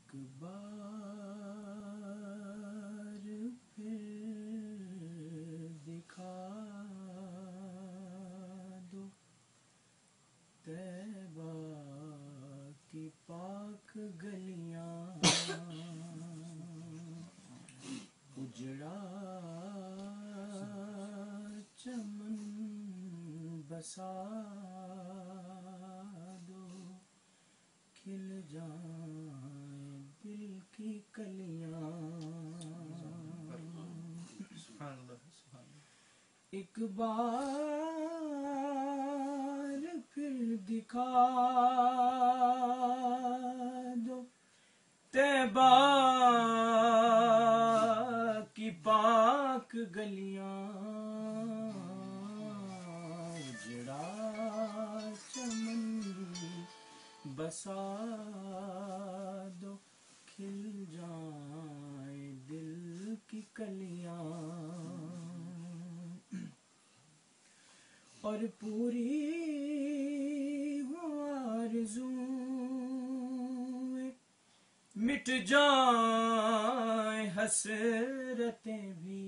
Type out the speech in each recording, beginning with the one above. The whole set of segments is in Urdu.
ایک بار پھر دکھا دو طیبہ کی پاک گلیاں، اجڑا چمن بسا دو، کھل جائیں دل کی کلیاں۔ ایک بار پھر دکھا دو طیبہ کی پاک گلیاں، اجڑا چمن بسا دو، کھل جائیں دل کی کلیاں، اور پوری ہوں آرزوئیں، مٹ جائیں حسرتیں بھی،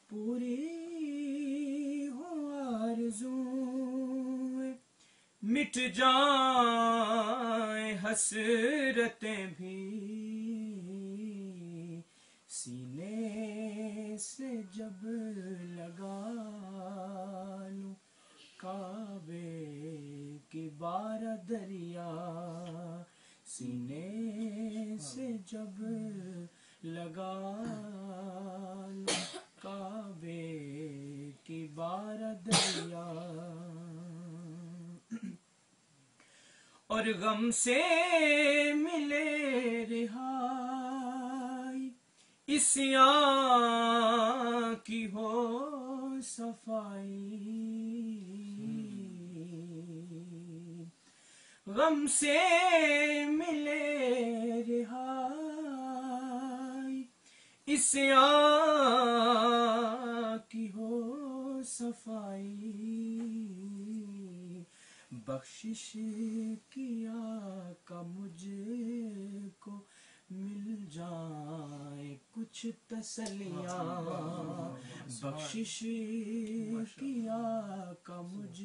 پوری ہوں آرزوئیں، مٹ جائیں حسرتیں بھی، سینے سے جب لگا لوں کعبے کی بارہ دریا، سینے سے جب لگا لوں کعبے کی بارہ دریا، اور غم سے ملے رہائی، عصیاں کی ہو صفائی، غم سے ملے رہائی، عصیاں کی ہو صفائی، بخشش کیا کا مجھ کو مل جائیں کچھ تسلیاں، بخشش کیا کا مجھ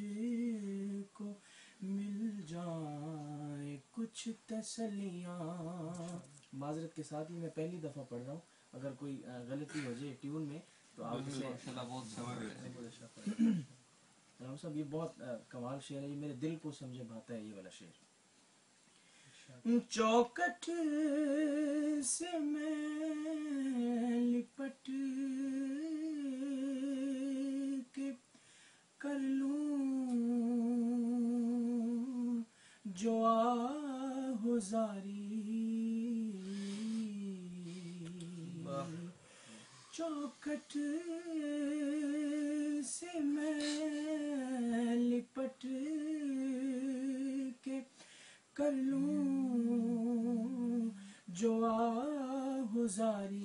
کو مل جائیں کچھ تسلیاں۔ معذرت کے ساتھ ہی میں پہلی دفعہ پڑھ رہا ہوں، اگر کوئی غلطی ہو جائے ٹیون میں تو آپ اسے رام صاحب یہ بہت کمال شعر ہے، یہ میرے دل کو سمجھے بھاتا ہے یہ والا شعر۔ چوکٹ سے میں لپٹ کے کر لوں جو آہوزاری، چوکٹ سے میں لپٹ کے کر لوں جو آہوزاری،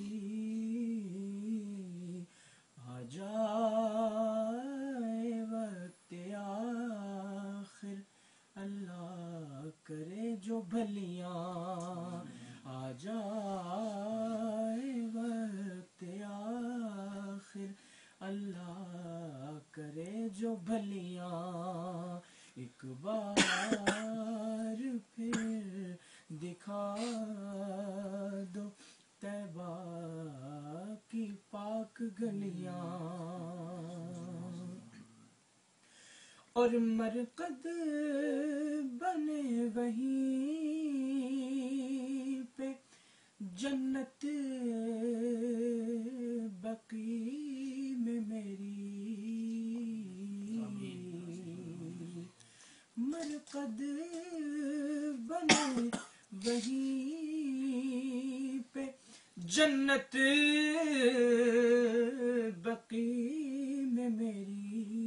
آ جائے وقت آخر اللہ کرے جو بھلیاں، آ جائے وقت آخر اللہ کرے جو بھلیاں، ایک بار پھر دکھا دو طیبہ کی پاک گلیاں، اور مرقد بنے وہیں پہ جنت بقی میں میری، مرقد بنے وہیں پہ جنت بقی میں میری،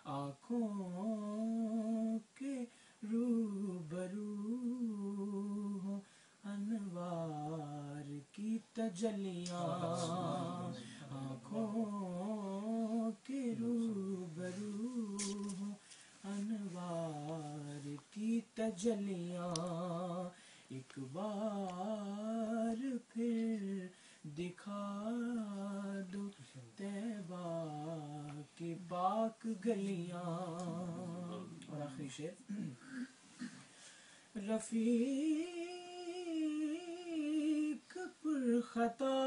آنکھوں کے روبرو ہوں انوار کی تجلیاں، آنکھوں کے روبرو ہوں انوار تجلیاں ایک بار پھر دکھا دو طیبہ کی پاک گلیاں. اور آخری شعر رفیق پر خطا